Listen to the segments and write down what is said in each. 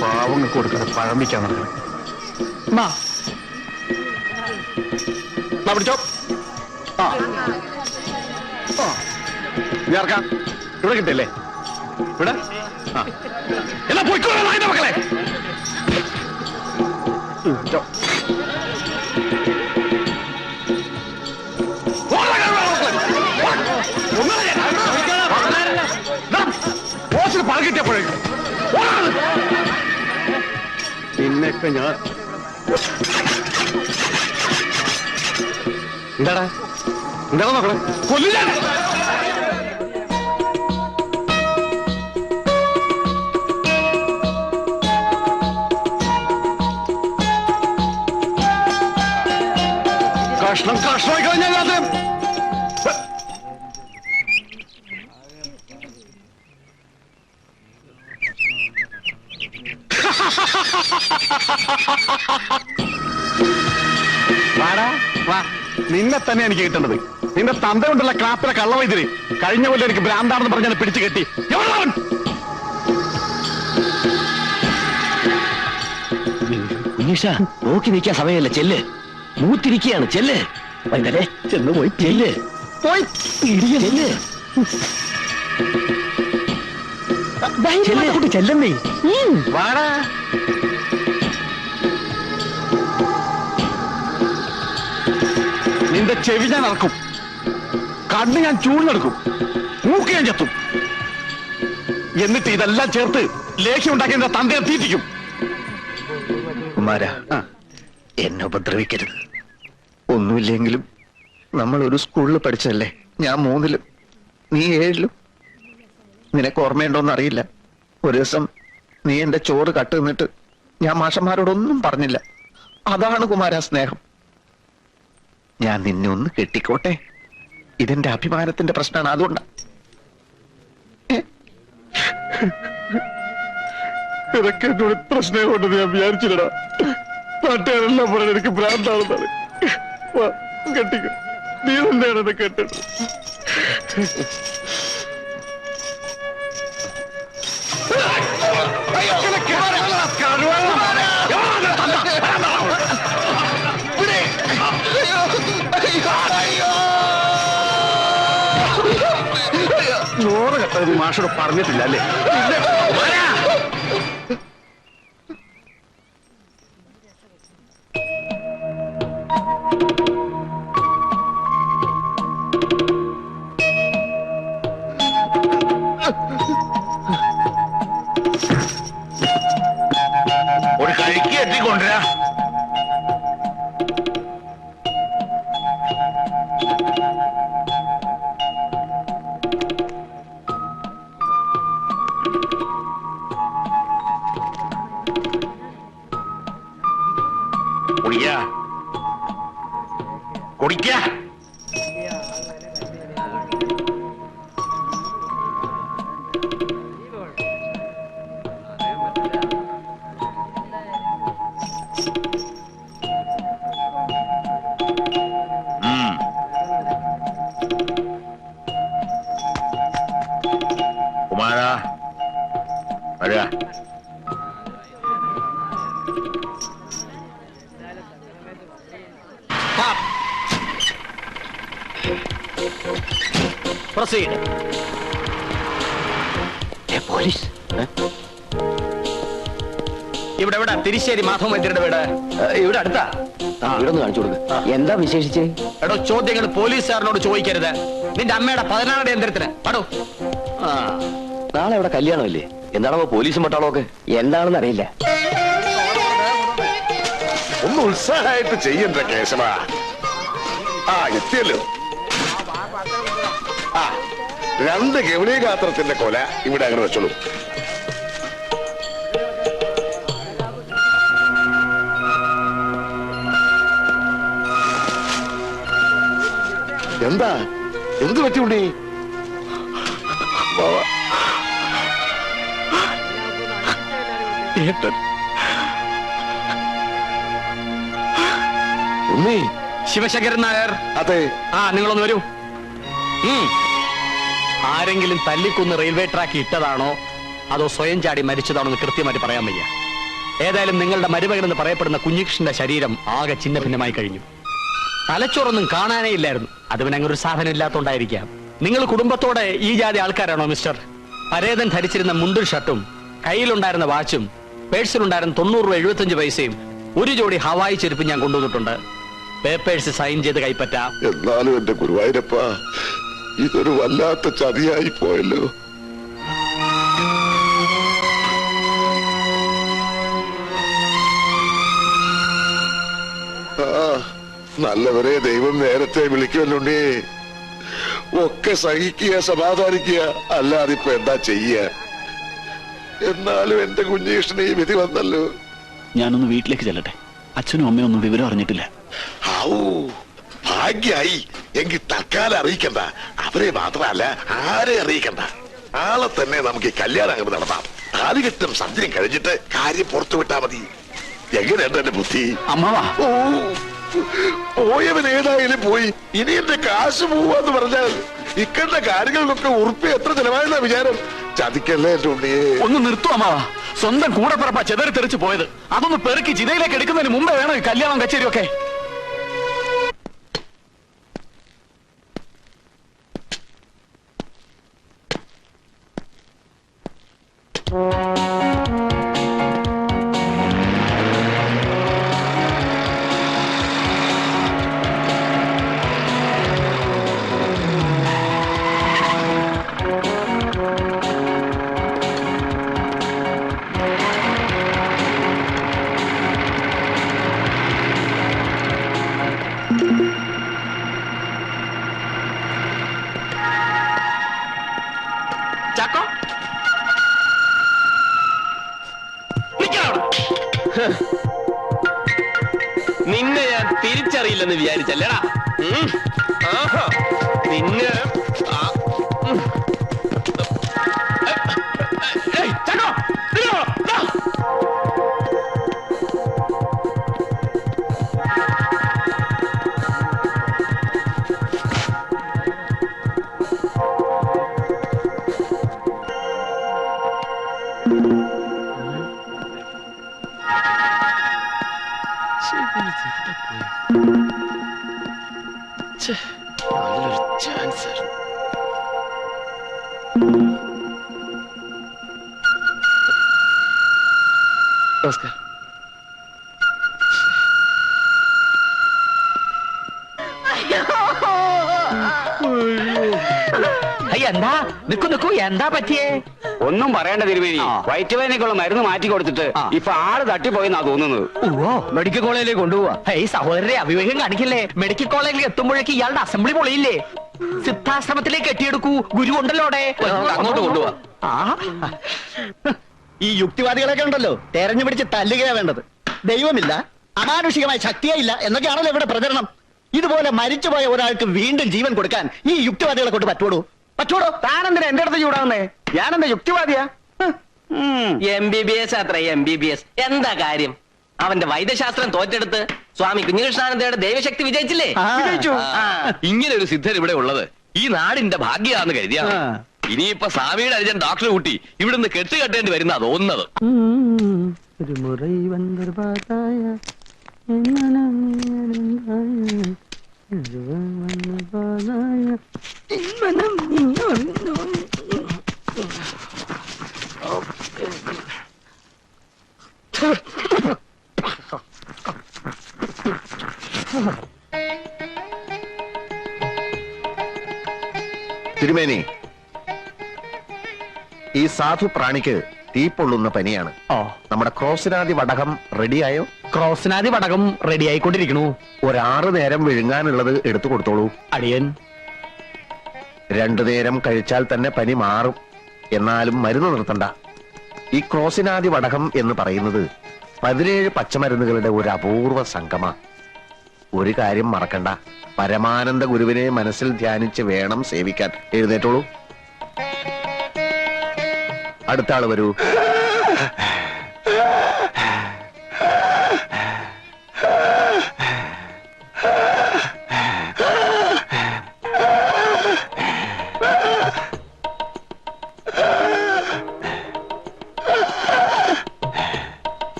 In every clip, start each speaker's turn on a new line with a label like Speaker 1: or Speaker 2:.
Speaker 1: പാവങ്ങൾക്ക് കൊടുക്കാതെ പഴമ്പിക്കാൻ നടക്കണം. പിടിച്ചോ. ഞാർക്കാം ഇവിടെ കിട്ടല്ലേ? ഇവിടെ എന്നാ പോയിക്കോളാം നായന്റെ മക്കളെ. പാൽ കിട്ടിയപ്പോഴേക്കും പിന്നെയൊക്കെ ഞാൻ എന്താടാ എന്താണോ നോക്കണേ? കൊല്ലില്ല. കഷ്ണം കഷ്ണമായി കഴിഞ്ഞാൽ ആദ്യം വാടാ വാ. നിന്നെ തന്നെ എനിക്ക് കിട്ടേണ്ടത്. നിന്റെ തന്ത കൊണ്ടുള്ള ക്ലാപ്പിലെ കള്ളവൈദ്യര് കഴിഞ്ഞ പോലെ എനിക്ക് ഭ്രാന്താണെന്ന് പറഞ്ഞാൽ പിടിച്ചു കെട്ടി.
Speaker 2: നോക്കി നിൽക്കാൻ സമയമല്ല, ചെല്ല്. മൂത്തിരിക്കുകയാണ്, ചെല്ല്. വൈകുന്നേരം ചെന്ന് പോയി ചെല്ല്. പോയി ചെല്ല്. ചെല്ലന്നേ.
Speaker 1: വാടാ. നിന്റെ ചെവി ഞാൻ ഇറക്കും, കണ്ണ് ഞാൻ ചൂഴ്ന്നെടുക്കും, മൂക്ക് ഞാൻ ചത്തും. എന്നിട്ട് ഇതെല്ലാം ചേർത്ത് ലേഖ്യം ഉണ്ടാക്കി എന്റെ തന്തയെ തീറ്റിക്കും.
Speaker 2: കുമാരാ, എന്നെ ഉപദ്രവിക്കരുത്. ഒന്നുമില്ലെങ്കിലും നമ്മൾ ഒരു സ്കൂളിൽ പഠിച്ചല്ലേ. ഞാൻ 3-ലും നീ 7-ലും. നിനക്ക് ഓർമ്മയുണ്ടോന്ന് അറിയില്ല. ഒരു ദിവസം നീ എന്റെ ചോറ് കട്ട് നിന്നിട്ട് ഞാൻ മാഷന്മാരോടൊന്നും പറഞ്ഞില്ല. അതാണ് കുമാരാ സ്നേഹം. ഞാൻ നിന്നെ ഒന്ന് കെട്ടിക്കോട്ടെ, ഇതെന്റെ അഭിമാനത്തിന്റെ പ്രശ്നമാണ്. അതുകൊണ്ടാ.
Speaker 1: നിനക്ക് എന്നോട് ഇത്ര സ്നേഹമുണ്ടെന്ന് ഞാൻ വിചാരിച്ചില്ലടാ. നാട്ടുകാരെല്ലാം പറഞ്ഞ എനിക്ക് ഭ്രാന്താണെന്നാണ്. കെട്ടിക്കോ, നീ തന്നെയാണ് എന്നെ കെട്ടത്. ചോറ് കെട്ടത് മാഷോട് പറഞ്ഞിട്ടില്ല അല്ലേ?
Speaker 2: ഒരു കഴിക്ക് എത്തിക്കൊണ്ടുവരാ. കുടിക്ക കുടിക്ക. കുമാരാ വരിക.
Speaker 3: Proceed.
Speaker 2: പോലീസ്
Speaker 3: ഇവിടെ എവിടെ? തിരിശ്ശേരി മാധവ വൈദ്യരുടെ വീട്
Speaker 2: ഇവിടെ അടുത്താ. ഇവിടെ ഒന്ന് കാണിച്ചു കൊടുക്ക. എന്താ വിശേഷിച്ച്?
Speaker 3: എടോ, ചോദ്യങ്ങൾ പോലീസുകാരനോട് ചോദിക്കരുത്. നിന്റെ അമ്മയുടെ 16 യന്ത്രത്തിന് പടോ.
Speaker 2: നാളെ ഇവിടെ കല്യാണമല്ലേ? എന്താണോ പോലീസും പട്ടാളോ ഒക്കെ? എന്താണെന്ന് അറിയില്ല.
Speaker 4: ഒന്ന് ഉത്സാഹമായിട്ട് ചെയ്യണ്ട കേശവ. എത്തിയല്ലോ. 2 ഗൗരീഗാത്രത്തിന്റെ കൊല ഇവിടെ അങ്ങനെ വെച്ചോളൂ. എന്താ? എന്ത് പറ്റി ഉണ്ണി? അമ്മാവ.
Speaker 1: ഏട്ടൻ
Speaker 4: ഉണ്ണി.
Speaker 3: ശിവശങ്കരൻ നായർ.
Speaker 4: അതെ.
Speaker 3: നിങ്ങളൊന്ന് വരൂ. ആരെങ്കിലും തല്ലിക്കൊന്ന് റെയിൽവേ ട്രാക്ക് ഇട്ടതാണോ അതോ സ്വയം ചാടി മരിച്ചതാണോ എന്ന് കൃത്യമായിട്ട് പറയാൻ വയ്യ. ഏതായാലും നിങ്ങളുടെ മരുമകൻ എന്ന് പറയപ്പെടുന്ന കുഞ്ഞികൃഷ്ണന്റെ ശരീരം ആകെ ചിന്ന ഭിന്നമായി കഴിഞ്ഞു. തലച്ചോറൊന്നും കാണാനേ ഇല്ലായിരുന്നു. അത് പിന്നെ അങ്ങനെ ഒരു സാധനം ഇല്ലാത്തോണ്ടായിരിക്കാം. നിങ്ങൾ കുടുംബത്തോടെ ഈ ജാതി ആൾക്കാരാണോ മിസ്റ്റർ? പരേതൻ ധരിച്ചിരുന്ന മുണ്ടും ഷർട്ടും കയ്യിലുണ്ടായിരുന്ന വാച്ചും പേഴ്സിലുണ്ടായിരുന്ന 90 രൂപ 75 പൈസയും ഒരു ജോഡി ഹവായി ചെരുപ്പ് ഞാൻ കൊണ്ടുവന്നിട്ടുണ്ട്. പേപ്പേഴ്സ് സൈൻ ചെയ്ത് കൈപ്പറ്റാം.
Speaker 4: എന്നാലും എന്റെ ഗുരുവായൂരപ്പ, ഇതൊരു വല്ലാത്ത ചതിയായി പോയല്ലോ. നല്ലവരെ ദൈവം നേരത്തെ വിളിക്കുമല്ലോണ്ടേ. ഒക്കെ സഹിക്കുക, സമാധാനിക്കുക, അല്ലാതെ ഇപ്പൊ എന്താ ചെയ്യ. എന്നാലും എന്റെ കുഞ്ഞീഷ്ണന് ഈ വിധി വന്നല്ലോ.
Speaker 5: ഞാനൊന്ന് വീട്ടിലേക്ക് ചെല്ലട്ടെ. അച്ഛനും അമ്മയും ഒന്നും വിവരം അറിഞ്ഞിട്ടില്ല.
Speaker 4: ഭാഗ്യായി. എങ്കിൽ തൽക്കാലം അറിയിക്കണ്ട. അവരെ മാത്രമല്ല ആരെ അറിയിക്കണ്ട. നാളെ തന്നെ നമുക്ക് ഈ കല്യാണം അങ്ങ് നടത്താം. താലികെട്ടും സന്ധ്യം കഴിഞ്ഞിട്ട് കാര്യം പുറത്തു വിട്ടാ മതി. എങ്ങനെയുണ്ട് എന്റെ ബുദ്ധി?
Speaker 5: അമ്മാവാ,
Speaker 4: പോയവൻ ഏതായാലും പോയി. ഇനി എന്റെ കാശ് പോവാന്ന് പറഞ്ഞാൽ ഇക്കണ്ട കാര്യങ്ങൾക്കൊക്കെ ഉറുപ്പി എത്ര ചെലവായെന്ന വിചാരം. ചതിക്കല്ലേ എന്റെ ഉണ്ണിയെ.
Speaker 5: ഒന്ന് നിർത്തും അമ്മാവാ. സ്വന്തം കൂടെ പറപ്പാ ചെതറി തെറിച്ച് പോയത്. അതൊന്ന് പെറുക്കി ചിതയിലേക്ക് എടുക്കുന്നതിന് മുമ്പേ വേണം ഈ കല്യാണം കച്ചേരിയൊക്കെ.
Speaker 3: ചാക്കോ, നിന്നെ ഞാൻ തിരിച്ചറിയില്ലെന്ന് വിചാരിച്ചല്ലേടാ. നിന്നെ ചാക്കോ, നല്ലൊരു ചാൻസ്. നമസ്കാരം.
Speaker 2: എന്താ നിക്കൂ എന്താ പറ്റിയേ?
Speaker 3: ഒന്നും പറയേണ്ട തിരുമേനി. വയറ്റുവേദനയ്ക്കുള്ള മരുന്ന് മാറ്റി കൊടുത്തിട്ട് ഇപ്പൊ ആള് തട്ടിപ്പോയെന്നാ തോന്നുന്നത്.
Speaker 2: ഓ, മെഡിക്കൽ കോളേജിലേക്ക് കൊണ്ടുപോവാ. ഈ സഹോദരരെ അവിവേകം കാണിക്കില്ലേ? മെഡിക്കൽ കോളേജിൽ എത്തുമ്പോഴേക്ക് ഇയാളുടെ അസംബ്ലി പൊളിയില്ലേ? സിദ്ധാശ്രമത്തിലേക്ക് കെട്ടിയെടുക്കൂ, ഗുരു ഉണ്ടല്ലോ അവിടെ.
Speaker 3: അങ്ങോട്ട് കൊണ്ടുപോവാ.
Speaker 2: ഈ യുക്തിവാദികളൊക്കെ ഉണ്ടല്ലോ തെരഞ്ഞു പിടിച്ച് തല്ലുകയാ വേണ്ടത്. ദൈവമില്ല, അമാനുഷികമായ ശക്തിയേ ഇല്ല എന്നൊക്കെയാണല്ലോ ഇവിടെ പ്രചരണം. ഇതുപോലെ മരിച്ചുപോയ ഒരാൾക്ക് വീണ്ടും ജീവൻ കൊടുക്കാൻ ഈ യുക്തിവാദികളെ കൊണ്ട് പറ്റുള്ളൂ.
Speaker 3: താനെന്തിനാ എന്റെ അടുത്ത് ചൂടാവുന്നേ? ഞാനെന്താ യുക്തിവാദിയാ?
Speaker 6: MBBS അത്ര MBBS എന്താ കാര്യം? അവന്റെ വൈദ്യശാസ്ത്രം തോറ്റെടുത്ത് സ്വാമി കുഞ്ഞികൃഷ്ണാനന്ദയുടെ ദൈവശക്തി വിജയിച്ചില്ലേ?
Speaker 3: ഇങ്ങനെ ഒരു സിദ്ധൻ ഇവിടെ ഉള്ളത് ഈ നാടിന്റെ ഭാഗ്യാന്ന് കരുതിയാ. ഇനിയിപ്പൊ സ്വാമിയുടെ അനുജൻ ഡോക്ടർ കൂട്ടി ഇവിടുന്ന് കെട്ടുകെട്ടേണ്ടി വരുന്ന തോന്നുന്നത്.
Speaker 2: ഒരു മുறை വന്നൊരു പാതായ തിരുമേനി, ഈ സാധു പ്രാണിക്ക് തീപ്പൊള്ളുന്ന പനിയാണ്. നമ്മുടെ ക്രോസിനാദി വടകം റെഡിയായോ?
Speaker 3: ക്രോസിനാദി വടകം റെഡി ആയിക്കൊണ്ടിരിക്കണു.
Speaker 2: 6 നേരം വിഴുങ്ങാനുള്ളത് എടുത്തു കൊടുത്തോളൂ.
Speaker 3: അടിയൻ
Speaker 2: 2 നേരം കഴിച്ചാൽ തന്നെ പനി മാറും. എന്നാലും മരുന്ന് നിർത്തണ്ട. ഈ ക്രോസിനാദി വടകം എന്ന് പറയുന്നത് 17 പച്ചമരുന്നുകളുടെ ഒരു അപൂർവ സംഗമ. ഒരു കാര്യം മറക്കണ്ട, പരമാനന്ദ ഗുരുവിനെ മനസ്സിൽ ധ്യാനിച്ച് വേണം സേവിക്കാൻ. എഴുന്നേറ്റോളൂ. അടുത്ത ആള് വരൂ.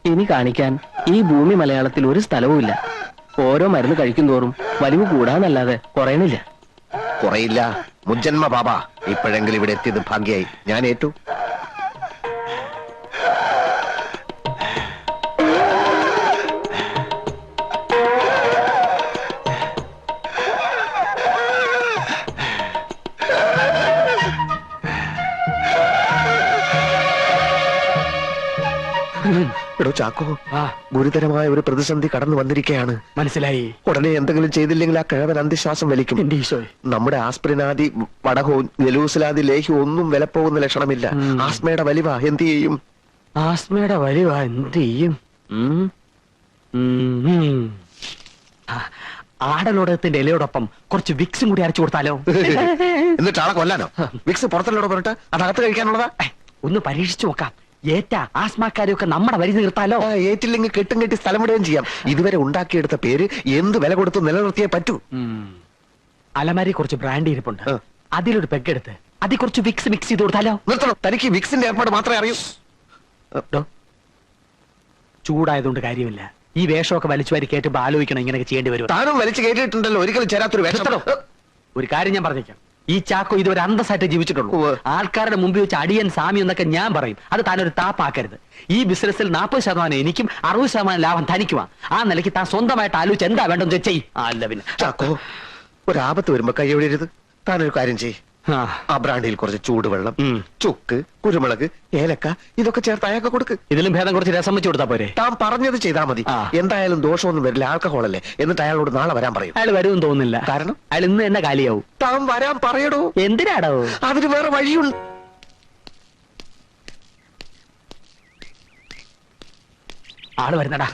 Speaker 6: ഇനി കാണിക്കാൻ ഈ ഭൂമി മലയാളത്തിൽ ഒരു സ്ഥലവുമില്ല. ഓരോ മരുന്ന് കഴിക്കും തോറും വലിവ് കൂടാന്നല്ലാതെ കുറയണില്ല.
Speaker 2: കുറയില്ല മുജ്ജന്മ ബാബ. ഇപ്പോഴെങ്കിലും ഇവിടെ എത്തിയത് ഭാഗ്യായി. ഞാൻ ഏറ്റു. എടോ ചാക്കോ, ഗുരുതരമായ ഒരു പ്രതിസന്ധി കടന്നു വന്നിരിക്കുകയാണ്.
Speaker 3: മനസ്സിലായി.
Speaker 2: ഉടനെ എന്തെങ്കിലും ചെയ്തില്ലെങ്കിൽ ആ കിഴവൻ അന്ത്യശ്വാസം വലിക്കും.
Speaker 3: എന്റെ ഈശോയെ.
Speaker 2: നമ്മുടെ ആസ്പിരിനാദി വടകവും ജലൂസിലാദി ലേഹ്യവും ഒന്നും വിലപ്പോകുന്ന ലക്ഷണമില്ല. ആസ്മയുടെ വലിവ എന്ത് ചെയ്യും?
Speaker 3: ആസ്മയുടെ വലിവ എന്ത് ചെയ്യും? ആടലോടകത്തിന്റെ ഇലയോടൊപ്പം കുറച്ച് വിക്സും കൂടി അരച്ചു കൊടുത്താലോ?
Speaker 2: എന്നിട്ട് ആളെ കൊല്ലാനോ? വിക്സ് പുറത്തല്ലോടെ പറഞ്ഞിട്ട് അതകത്ത് കഴിക്കാനുള്ളതാ.
Speaker 3: ഒന്ന് പരീക്ഷിച്ചു നോക്കാം. ഏറ്റ ആസ്മാക്കാരെയൊക്കെ നമ്മുടെ വരി നിർത്താലോ?
Speaker 2: ഏറ്റില്ലെങ്കിൽ കെട്ടും കെട്ടി സ്ഥലം വിടുകയും ചെയ്യാം. ഇതുവരെ ഉണ്ടാക്കിയെടുത്ത പേര് എന്ത് വില കൊടുത്ത് നിലനിർത്തിയേ പറ്റൂ.
Speaker 3: അലമാരി കുറച്ച് ബ്രാൻഡ് ഇരിപ്പുണ്ട്. അതിലൊരു പെഗ്ഗെടുത്ത് അതിൽ കുറച്ച് വിക്സ് മിക്സ് ചെയ്ത് കൊടുത്താലോ?
Speaker 2: നിർത്തണം. തനിക്ക് വിക്സിന്റെ ഏർപ്പാട് മാത്രമേ അറിയൂ.
Speaker 3: ചൂടായതുകൊണ്ട് കാര്യമില്ല. ഈ വേഷമൊക്കെ വലിച്ചു വരി കേട്ടുമ്പോ ആലോചിക്കണം ഇങ്ങനെയൊക്കെ ചെയ്യേണ്ടി വരും.
Speaker 2: താനും വലിച്ചു കയറ്റിയിട്ടുണ്ടല്ലോ ഒരിക്കലും ചേരാത്തൊരു വേഷം.
Speaker 3: ഒരു കാര്യം ഞാൻ പറഞ്ഞേക്കാം. ഈ ചാക്കോ ഇതുവരെ അന്തസ്സായിട്ട് ജീവിച്ചിട്ടുള്ളൂ. ആൾക്കാരുടെ മുമ്പിൽ വെച്ച് അടിയൻ സാമി എന്നൊക്കെ ഞാൻ പറയും. അത് താനൊരു താപ്പാക്കരുത്. ഈ ബിസിനസ്സിൽ 40% എനിക്കും 60% ലാഭം തനിക്കുവാ. ആ നിലയ്ക്ക് താൻ സ്വന്തമായിട്ട് ആലോചിച്ച് എന്താ വേണ്ടെന്ന് ചെയ്യ്. അല്ല പിന്നെ
Speaker 2: ചാക്കോ, ഒരാപത്ത് വരുമ്പോ കൈ എവിടെയരുത്. താനൊരു കാര്യം ചെയ്യ്. ആ ബ്രാൻഡിയിൽ കുറച്ച് ചൂടുവെള്ളം, ചുക്ക്, കുരുമുളക്, ഏലക്ക ഇതൊക്കെ ചേർത്ത് അയാൾക്ക് കൊടുക്ക്.
Speaker 3: ഇതിലും ഭേദം കുറച്ച് രസം വെച്ച് കൊടുത്താ പോരെ?
Speaker 2: താൻ പറഞ്ഞത് ചെയ്താൽ മതി. എന്തായാലും ദോഷമൊന്നും വരില്ല. ആൽക്കഹോൾ അല്ലേ. എന്നിട്ട് അയാളോട് നാളെ വരാൻ പറയും.
Speaker 3: അയാൾ വരുമെന്ന് തോന്നുന്നില്ല.
Speaker 2: കാരണം
Speaker 3: അയാൾ ഇന്ന് തന്നെ കാലിയാവും.
Speaker 2: താൻ വരാൻ പറയടോ.
Speaker 3: എന്തിനാടോ?
Speaker 2: അതിന് വേറെ വഴിയുണ്ട്.
Speaker 3: ആള് വരുന്നടാ.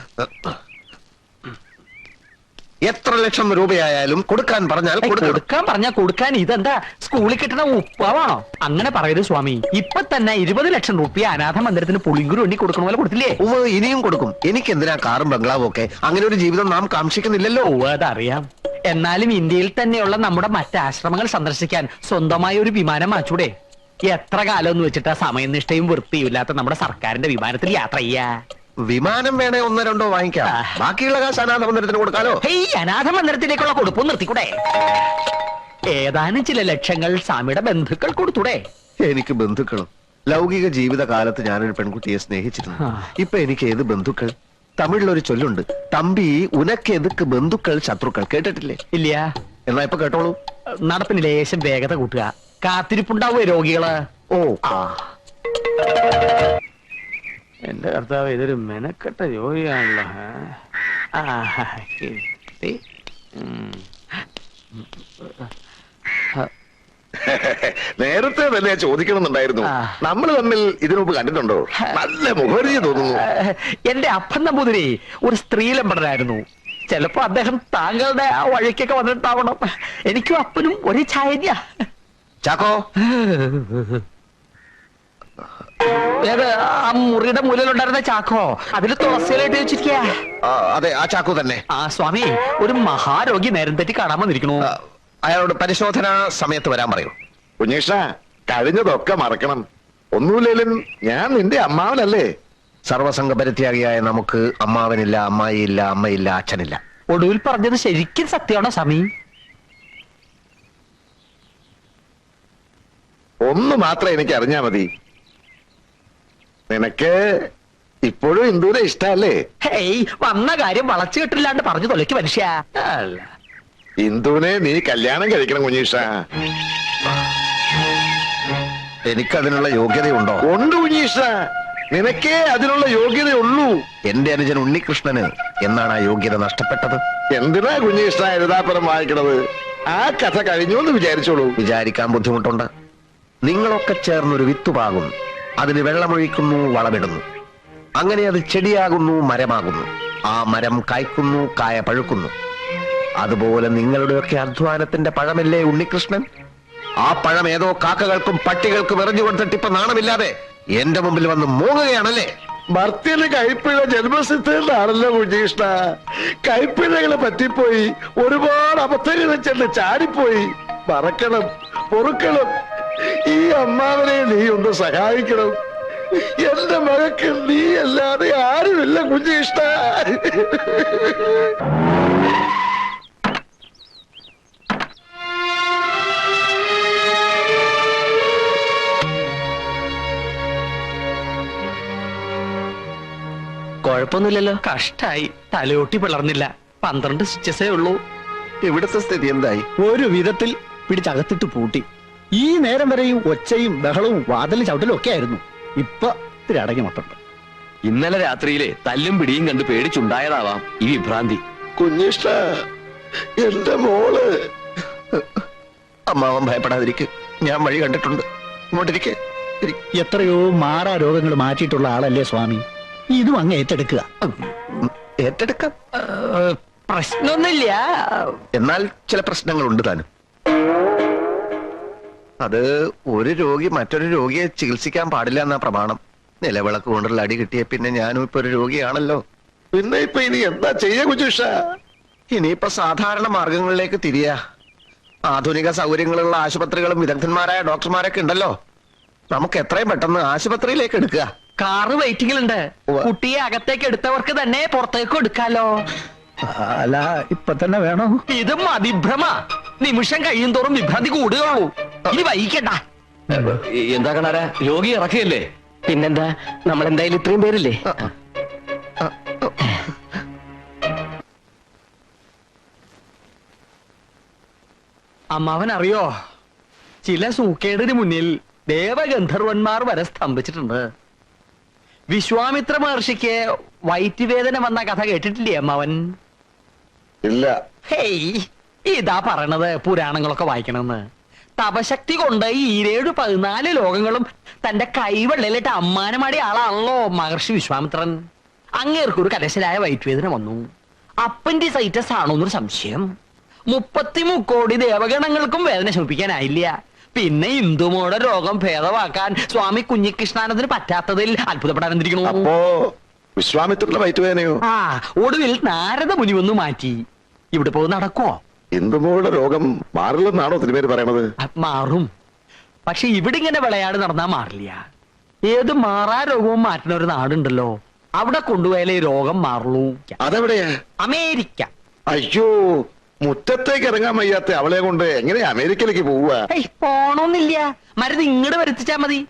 Speaker 2: എത്ര ലക്ഷം രൂപയായാലും കൊടുക്കാൻ പറഞ്ഞാൽ
Speaker 3: കൊടുക്കാൻ പറഞ്ഞാ കൊടുക്കാൻ. ഇതെന്താ സ്കൂളിൽ കിട്ടുന്ന ഉപ്പാവാണോ? അങ്ങനെ പറയരുത് സ്വാമി. ഇപ്പൊ തന്നെ 20 ലക്ഷം രൂപ അനാഥ മന്ദിരത്തിന് പുളിങ്കുരു വേണ്ടി കൊടുക്കണ പോലെ കൊടുത്തില്ലേ?
Speaker 2: ഇനിയും കൊടുക്കും. എനിക്ക് എന്തിനാ കാറും ബംഗ്ലാവും ഒക്കെ? അങ്ങനെ ഒരു ജീവിതം നാം കാക്ഷിക്കുന്നില്ലല്ലോ.
Speaker 3: അതറിയാം. എന്നാലും ഇന്ത്യയിൽ തന്നെയുള്ള നമ്മുടെ മറ്റ് ആശ്രമങ്ങൾ സന്ദർശിക്കാൻ സ്വന്തമായ ഒരു വിമാനം വാങ്ങിച്ചൂടെ? എത്ര കാലം എന്ന് വെച്ചിട്ടാ സമയനിഷ്ഠയും വൃത്തിയും ഇല്ലാത്ത നമ്മുടെ സർക്കാരിന്റെ വിമാനത്തിൽ യാത്ര ചെയ്യാ?
Speaker 2: വിമാനം വേണേ 1-2 വാങ്ങിക്കാം. ബാക്കിയുള്ള കാശ് അനാഥ മന്ദിരത്തിന് കൊടുക്കാലോ?
Speaker 3: അനാഥ മന്ദിരത്തിലേക്കുള്ള കൊടുപ്പും നിർത്തിക്കൂടെ? ഏതാനും ചില ലക്ഷങ്ങൾ സ്വാമിയുടെ ബന്ധുക്കൾ കൊടുത്തൂടെ?
Speaker 2: എനിക്ക് ബന്ധുക്കളും. ലൗകിക ജീവിത കാലത്ത് ഞാനൊരു പെൺകുട്ടിയെ സ്നേഹിച്ചിരുന്നു. ഇപ്പൊ എനിക്ക് ഏത് ബന്ധുക്കൾ? തമിഴിലൊരു ചൊല്ലുണ്ട്, തമ്പി ഉനക്ക് എതുക്ക് ബന്ധുക്കൾ ശത്രുക്കൾ. കേട്ടിട്ടില്ലേ?
Speaker 3: ഇല്ല.
Speaker 2: എന്നാ ഇപ്പൊ കേട്ടോളൂ.
Speaker 3: നടപ്പിന് ലേശം വേഗത കൂട്ടുക. കാത്തിരിപ്പുണ്ടാവുക രോഗികള്. എന്റെ കർത്താവ്, ഇതൊരു മെനക്കെട്ട ജോലിയാണല്ലോ.
Speaker 4: നേരത്തെ തന്നെ ചോദിക്കണമെന്നുണ്ടായിരുന്നു. നമ്മൾ തമ്മിൽ ഇതിനുമുമ്പ് കണ്ടിട്ടുണ്ടോ? നല്ല മുഖപരിചയം തോന്നുന്നു.
Speaker 3: എന്റെ അപ്പൻ നമ്പൂതിരി ഒരു സ്ത്രീലമ്പടനായിരുന്നു. ചിലപ്പോ അദ്ദേഹം താങ്കളുടെ ആ വഴിക്കൊക്കെ വന്നിട്ടാവണം. എനിക്കും അപ്പനും ഒരേ ഛായ.
Speaker 2: ചാക്കോ,
Speaker 3: ഏത് ആ മുറിയുടെ മൂലയിലുണ്ടായിരുന്ന ചാക്കോ? അതില് തുളസിയിലായിട്ട് വെച്ചിരിക്കുക.
Speaker 2: അതെ, ആ ചാക്കോ തന്നെ.
Speaker 3: ആ സ്വാമി, ഒരു മഹാരോഗി നേരം തെറ്റി കാണാൻ വന്നിരിക്കണു.
Speaker 2: അയാളോട് പരിശോധന സമയത്ത് വരാൻ പറയൂ.
Speaker 4: കുഞ്ഞീഷ, കഴിഞ്ഞതൊക്കെ മറക്കണം. ഒന്നുമില്ലേലും ഞാൻ നിന്റെ അമ്മാവനല്ലേ?
Speaker 2: സർവസംഘപരിത്യാഗിയായ നമുക്ക് അമ്മാവനില്ല, അമ്മായിയില്ല, അമ്മയില്ല, അച്ഛനില്ല.
Speaker 3: ഒടുവിൽ പറഞ്ഞത് ശരിക്കും സത്യമാണോ സ്വാമി?
Speaker 4: ഒന്ന് മാത്രം എനിക്ക് അറിഞ്ഞാ മതി. നിനക്ക് ഇപ്പോഴും ഇന്ദുവിനെ ഇഷ്ടല്ലേ?
Speaker 3: ഹേയ്, വന്ന കാര്യം വളച്ചു കെട്ടില്ലാണ്ട് പറഞ്ഞു തൊലയ്ക്ക് മനുഷ്യ.
Speaker 4: ഇന്ദുവിനെ നീ കല്യാണം കഴിക്കണം കുഞ്ഞീഷ.
Speaker 2: എനിക്കതിനുള്ള യോഗ്യതയുണ്ടോ?
Speaker 4: ഉണ്ട് കുഞ്ഞീഷ, നിനക്കേ അതിനുള്ള യോഗ്യതയുള്ളൂ.
Speaker 2: എന്റെ അനുജൻ ഉണ്ണികൃഷ്ണന് എന്നാണ് ആ യോഗ്യത നഷ്ടപ്പെട്ടത്?
Speaker 4: എന്തിനാ കുഞ്ഞീഷ എഴുതാപ്പുറം വായിക്കണത്? ആ കഥ കഴിഞ്ഞു എന്ന് വിചാരിച്ചോളൂ.
Speaker 2: വിചാരിക്കാൻ ബുദ്ധിമുട്ടുണ്ട്. നിങ്ങളൊക്കെ ചേർന്നൊരു വിത്തുപാകുന്നു. അതിന് വെള്ളമൊഴിക്കുന്നു, വളമിടുന്നു. അങ്ങനെ അത് ചെടിയാകുന്നു, മരമാകുന്നു. ആ മരം കായ്ക്കുന്നു, കായ പഴുക്കുന്നു. അതുപോലെ നിങ്ങളുടെയൊക്കെ അധ്വാനത്തിന്റെ പഴമല്ലേ ഉണ്ണികൃഷ്ണൻ? ആ പഴം ഏതോ കാക്കകൾക്കും പട്ടികൾക്കും എറിഞ്ഞു കൊടുത്തിട്ട് ഇപ്പൊ നാണമില്ലാതെ എന്റെ മുമ്പിൽ വന്ന് മൂങ്ങുകയാണല്ലേ?
Speaker 1: ഭർത്തിയുടെ കൈപ്പിഴ ജന്മസിദ്ധമാണല്ലോ കുഞ്ഞികൃഷ്ണ. കൈപ്പിഴകളെ പറ്റിപ്പോയി, ഒരുപാട് അബദ്ധങ്ങൾ ചെന്ന് ചാടിപ്പോയി. മറക്കണം, പൊറുക്കണം. ഈ അമ്മാവനെ നീ ഒന്ന് സഹായിക്കണം. എന്റെ മകൾക്ക് നീ അല്ലാതെ ആരുമില്ല കുഞ്ഞികൃഷ്ണ.
Speaker 6: കുഴപ്പമൊന്നുമില്ലല്ലോ.
Speaker 3: കഷ്ടായി, തലയോട്ടി പിളർന്നില്ല. 12 സ്റ്റിച്ചസേ ഉള്ളൂ.
Speaker 2: ഇവിടുത്തെ സ്ഥിതി എന്തായി?
Speaker 7: ഒരു വിധത്തിൽ പിടിച്ചകത്തിട്ട് പൂട്ടി. ഈ നേരം വരെയും ഒച്ചയും ബഹളവും വാതിലും ചവിട്ടലും ഒക്കെ ആയിരുന്നു. ഇപ്പൊ ഇത്തിരി അടങ്ങി മട്ടുണ്ട്.
Speaker 5: ഇന്നലെ രാത്രിയിലെ തല്ലും പിടിയും കണ്ട് പേടിച്ചുണ്ടായതാവാം ഈ വിഭ്രാന്തി.
Speaker 1: കുഞ്ഞികൃഷ്ണ, എന്റെ മോള്.
Speaker 2: അമ്മാവൻ ഭയപ്പെടാതിരിക്കെ, ഞാൻ വഴി കണ്ടിട്ടുണ്ട്. ഇങ്ങോട്ടിരിക്കെ.
Speaker 7: എത്രയോ മാറാ രോഗങ്ങൾ മാറ്റിയിട്ടുള്ള ആളല്ലേ സ്വാമി. ഇതും അങ്ങ് ഏറ്റെടുക്കുക.
Speaker 2: ഏറ്റെടുക്കാം.
Speaker 3: പ്രശ്നമൊന്നുമില്ല.
Speaker 2: എന്നാൽ ചില പ്രശ്നങ്ങളുണ്ട് താനും. അത് ഒരു രോഗി മറ്റൊരു രോഗിയെ ചികിത്സിക്കാൻ പാടില്ല എന്നാ പ്രമാണം. നിലവിളക്ക് കൊണ്ടുള്ള അടി കിട്ടിയ പിന്നെ ഞാനും ഇപ്പൊ ഒരു രോഗിയാണല്ലോ.
Speaker 1: പിന്നെ ഇപ്പൊ ഇനി എന്താ ചെയ്യാ കുഞ്ഞികൃഷ്ണ?
Speaker 2: ഇനിയിപ്പൊ സാധാരണ മാർഗങ്ങളിലേക്ക് തിരിയാ. ആധുനിക സൗകര്യങ്ങളുള്ള ആശുപത്രികളും വിദഗ്ധന്മാരായ ഡോക്ടർമാരൊക്കെ ഉണ്ടല്ലോ. നമുക്ക് എത്രയും പെട്ടെന്ന് ആശുപത്രിയിലേക്ക് എടുക്കുക.
Speaker 3: കാറ് വെയിറ്റിംഗിലുണ്ട്. കുട്ടിയെ അകത്തേക്ക് എടുത്തവർക്ക് തന്നെ പുറത്തേക്ക് എടുക്കാലോ.
Speaker 7: അല്ല, ഇപ്പൊ തന്നെ വേണോ?
Speaker 3: ഇത് മതിഭ്രമ. നിമിഷം കഴിയും തോറും വിഭ്രാന്തി കൂടുകയുള്ളൂ. ഇനി വൈകിക്കണ്ട.
Speaker 5: എന്താ കണാര, രോഗി ഇറക്കിയല്ലേ?
Speaker 6: പിന്നെന്താ, നമ്മൾ എന്തായാലും ഇത്രയും പേരില്ലേ.
Speaker 3: അമ്മാവൻ അറിയോ, ചില സൂക്കേടിന് മുന്നിൽ ദേവഗന്ധർവന്മാർ വരെ സ്തംഭിച്ചിട്ടുണ്ട്. വിശ്വാമിത്ര മഹർഷിക്ക് വയറ്റുവേദന വന്ന കഥ കേട്ടിട്ടില്ലേ അമ്മാവൻ?
Speaker 1: ഇല്ല.
Speaker 3: ഹേയ്, ഇതാ പറയണത് പുരാണങ്ങളൊക്കെ വായിക്കണമെന്ന്. തപശക്തി കൊണ്ട് ഈ 14 ലോകങ്ങളും തന്റെ കൈവെള്ളയിലിട്ട് അമ്മാനമാടിയ ആളാണല്ലോ മഹർഷി വിശ്വാമിത്രൻ. അങ്ങേർക്കൊരു കരശലായ വയറ്റുവേദന വന്നു. അപ്പൻഡിസൈറ്റസ് ആണോന്നൊരു സംശയം. 33 കോടി ദേവഗണങ്ങൾക്കും വേദന ശമിപ്പിക്കാനായില്ല. പിന്നെ ഇന്ദുമോടെ രോഗം ഭേദമാക്കാൻ സ്വാമി കുഞ്ഞികൃഷ്ണാനന്ദന് പറ്റാത്തതിൽ അത്ഭുതപ്പെടാനെന്തിരിക്കണു.
Speaker 1: അപ്പോ വിശ്വാമിത്രന്റെ വയറ്റുവേദനയോ?
Speaker 3: ആ, ഒടുവിൽ നാരദ മുനി ഒന്ന് മാറ്റി. ഇവിടെ പോയി നടക്കുവോ?
Speaker 1: ഇന്ദുമോളുടെ രോഗം മാറില്ലെന്നാണോ തിരുമേനി പറയണത്?
Speaker 3: മാറും. പക്ഷെ ഇവിടെ ഇങ്ങനെ വിളയാട് നടന്നാ മാറില്ല. ഏത് മാറാ രോഗവും മാറ്റുന്ന ഒരു നാടുണ്ടല്ലോ, അവിടെ കൊണ്ടുപോയാലേ രോഗം മാറുള്ളൂ.
Speaker 1: അതെവിടെയാ?
Speaker 3: അമേരിക്ക.
Speaker 1: അയ്യോ, മുറ്റത്തേക്ക് ഇറങ്ങാൻ വയ്യാത്ത അവളെ കൊണ്ട് എങ്ങനെ അമേരിക്കയിലേക്ക് പോവുക?
Speaker 3: പോണോന്നില്ല, മരുന്ന് ഇങ്ങോട്ട് വരുത്തിച്ചാ മതി.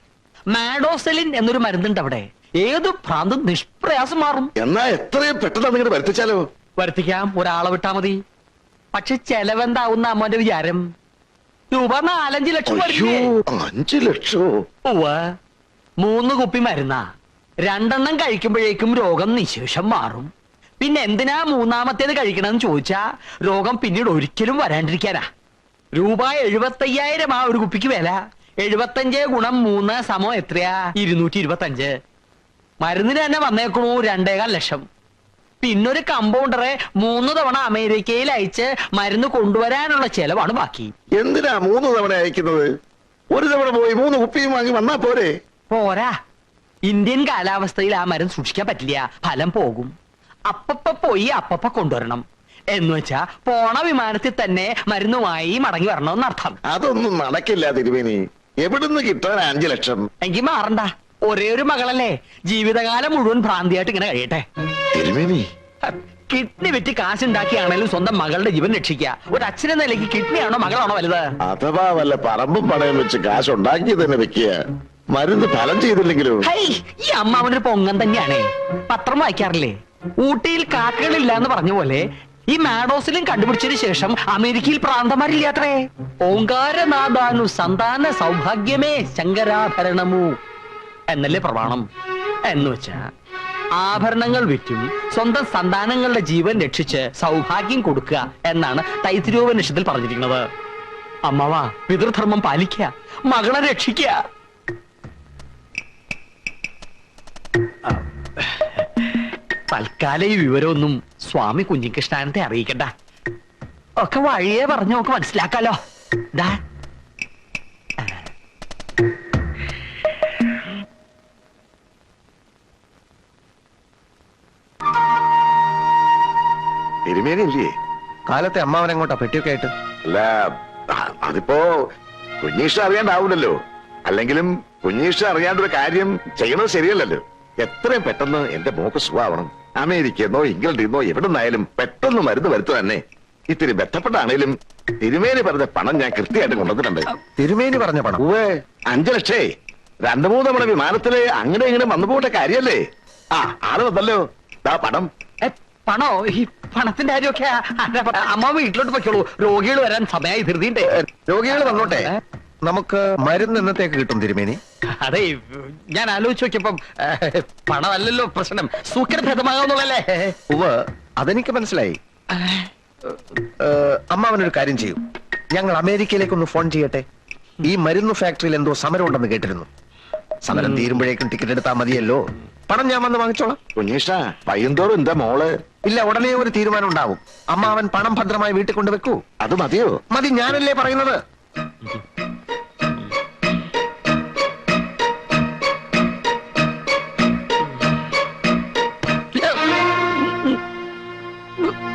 Speaker 3: മാഡോസെലിൻ എന്നൊരു മരുന്നുണ്ട് അവിടെ. ഏത് ഭ്രാന്തും നിഷ്പ്രയാസം മാറും.
Speaker 1: എന്നാ എത്രയും പെട്ടെന്ന് നിങ്ങടെ വരുത്തിച്ചാലോ?
Speaker 3: വരുത്തിക്കാം, ഒരാളെ വിട്ടാ മതി. പക്ഷെ ചെലവെന്താവുന്ന അമ്മന്റെ വിചാരം? രൂപ 4-5 ലക്ഷം
Speaker 1: അയ്യോ,
Speaker 3: വരില്ലേ?
Speaker 1: 5 ലക്ഷോ?
Speaker 3: 3 കുപ്പി മരുന്നാ. 2 എണ്ണം കഴിക്കുമ്പോഴേക്കും രോഗം നിശേഷം മാറും. പിന്നെ എന്തിനാ 3ാമത്തേത് കഴിക്കണമെന്ന് ചോദിച്ചാ രോഗം പിന്നീട് ഒരിക്കലും വരാണ്ടിരിക്കാനാ. രൂപ 75,000 ആ ഒരു കുപ്പിക്ക് വില. 75 ഗുണം 3 സമം എത്രയാ? 225. മരുന്നിന് തന്നെ വന്നേക്കണു 2.25 ലക്ഷം. പിന്നൊരു കമ്പൗണ്ടറെ 3 തവണ അമേരിക്കയിൽ അയച്ച് മരുന്ന് കൊണ്ടുവരാനുള്ള ചെലവാണ് ബാക്കി.
Speaker 1: എന്തിനാ 3 തവണ അയക്കുന്നത്? ഒരു തവണ പോയി 3 കുപ്പിയും വാങ്ങി വന്നാ പോരെ?
Speaker 3: പോരാ, ഇന്ത്യൻ കാലാവസ്ഥയിൽ ആ മരുന്ന് സൂക്ഷിക്കാൻ പറ്റില്ല, ഫലം പോകും. അപ്പപ്പ പോയി അപ്പപ്പ കൊണ്ടുവരണം. എന്നുവെച്ചാ പോണ വിമാനത്തിൽ തന്നെ മരുന്നുമായി മടങ്ങി വരണമെന്നർത്ഥം.
Speaker 1: അതൊന്നും നടക്കില്ല തിരുമേനി. എവിടുന്ന് കിട്ടാൻ 5 ലക്ഷം?
Speaker 3: എങ്കിൽ മാറണ്ട, ഒരേ ഒരു മകളല്ലേ, ജീവിതകാലം മുഴുവൻ ഭ്രാന്തിയായിട്ട് ഇങ്ങനെ കഴിയട്ടെ.
Speaker 1: തിരുമേനി,
Speaker 3: കിഡ്നി വിറ്റ് കാശുണ്ടാക്കിയാണേലും സ്വന്തം മകളുടെ ജീവൻ രക്ഷിക്കുക. ഒരു അച്ഛനെ നിലയ്ക്ക് കിഡ്നിയാണോ മകളാണോ വലുത്?
Speaker 1: അഥവാ വല്ല പറമ്പും പണയം വെച്ച് കാശ് ഉണ്ടാക്കി തന്നെ വെക്കുക. മരുന്ന് ഫലം ചെയ്തില്ലെങ്കിലോ?
Speaker 3: ഹൈ, ഈ അമ്മാവനൊരു പൊങ്ങൻ തന്നെയാണേ. പത്രം വായിക്കാറില്ലേ? ഊട്ടിയിൽ കാക്കകളില്ല എന്ന് പറഞ്ഞ പോലെ ഈ മാഡോസിലും കണ്ടുപിടിച്ചതിന് ശേഷം അമേരിക്കയിൽ പ്രാന്തമാരില്ലാത്രേ. ഓങ്കാരനാഥാനു സന്താന സൗഭാഗ്യമേ ശങ്കരാഭരണമു എന്നല്ലേ പ്രമാണം. എന്ന് വെച്ചാ ആഭരണങ്ങൾ വിറ്റും സ്വന്തം സന്താനങ്ങളുടെ ജീവൻ രക്ഷിച്ച് സൗഭാഗ്യം കൊടുക്കുക എന്നാണ് തൈത്തിരിയോപനിഷത്തിൽ പറഞ്ഞിരിക്കുന്നത്. അമ്മാവാ, പിതൃധർമ്മം പാലിക്കുക, മകളെ രക്ഷിക്കുക. തൽക്കാലം ഈ വിവരമൊന്നും സ്വാമി കുഞ്ഞികൃഷ്ണാനത്തെ അറിയിക്കണ്ട. ഒക്കെ വഴിയേ പറഞ്ഞു നമുക്ക് മനസ്സിലാക്കാലോ.
Speaker 4: തിരുമേനില്ലേ?
Speaker 2: കാലത്തെ അമ്മാവനെങ്ങോട്ടാ പെട്ടിയൊക്കെ ആയിട്ട്?
Speaker 4: അല്ല, അതിപ്പോ കുഞ്ഞീഷ അറിയാണ്ടാവൂലല്ലോ. അല്ലെങ്കിലും കുഞ്ഞീഷ അറിയാണ്ടൊരു കാര്യം ചെയ്യണത് ശരിയല്ലല്ലോ. എത്രയും പെട്ടെന്ന് എന്റെ മോക്ക് സുഖാവണം. അമേരിക്കന്നോ ഇംഗ്ലണ്ടിന്നോ എവിടെ നിന്നായാലും പെട്ടെന്ന് മരുന്ന് വരുത്തു തന്നെ. ഇത്തിരി ബന്ധപ്പെട്ടാണേലും തിരുമേനി പറഞ്ഞ പണം ഞാൻ കൃത്യമായിട്ട് കൊണ്ടുവന്നിട്ടുണ്ട്.
Speaker 2: തിരുമേനി പറഞ്ഞ പണം?
Speaker 4: ഉവ്വ്, 5 ലക്ഷേ. 2-3 തവണ വിമാനത്തില് അങ്ങനെ ഇങ്ങനെ വന്നു പോകേണ്ട കാര്യല്ലേ. ആ, ആള് വന്നല്ലോ. ദാ പണം.
Speaker 3: പണോ? ഈ പണത്തിന്റെ കാര്യമൊക്കെ അമ്മ വീട്ടിലോട്ട് പൊയ്ക്കോളൂ. രോഗികൾ വരാൻ സമയമായി ധൃതിണ്ടേ.
Speaker 2: രോഗികൾ വന്നോട്ടെ. നമുക്ക് മരുന്ന് എന്നത്തേക്ക് കിട്ടും തിരുമേനി?
Speaker 3: അതെ, ഞാൻ ആലോചിച്ച് നോക്കിയപ്പം പണമല്ലല്ലോ പ്രശ്നം, സൂക്കരഭേദമാകാന്നുള്ളല്ലേ.
Speaker 2: ഉവ്വ്, അതെനിക്ക് മനസ്സിലായി. അമ്മാവനൊരു കാര്യം ചെയ്യൂ. ഞങ്ങൾ അമേരിക്കയിലേക്കൊന്ന് ഫോൺ ചെയ്യട്ടെ. ഈ മരുന്ന് ഫാക്ടറിയിൽ എന്തോ സമരം ഉണ്ടെന്ന് കേട്ടിരുന്നു. സമരം തീരുമ്പോഴേക്കും ടിക്കറ്റ് എടുത്താൽ മതിയല്ലോ. പണം ഞാൻ വന്ന് വാങ്ങിച്ചോളാം.
Speaker 4: കുഞ്ഞീഷ, വൈകുന്നേരം എന്താ മോള്?
Speaker 2: ഇല്ല, ഉടനെ ഒരു തീരുമാനം ഉണ്ടാവും. അമ്മാവൻ പണം ഭദ്രമായി വീട്ടിൽ കൊണ്ട് വെക്കൂ.
Speaker 4: അത് മതിയോ?
Speaker 2: മതി, ഞാനല്ലേ പറയുന്നത്.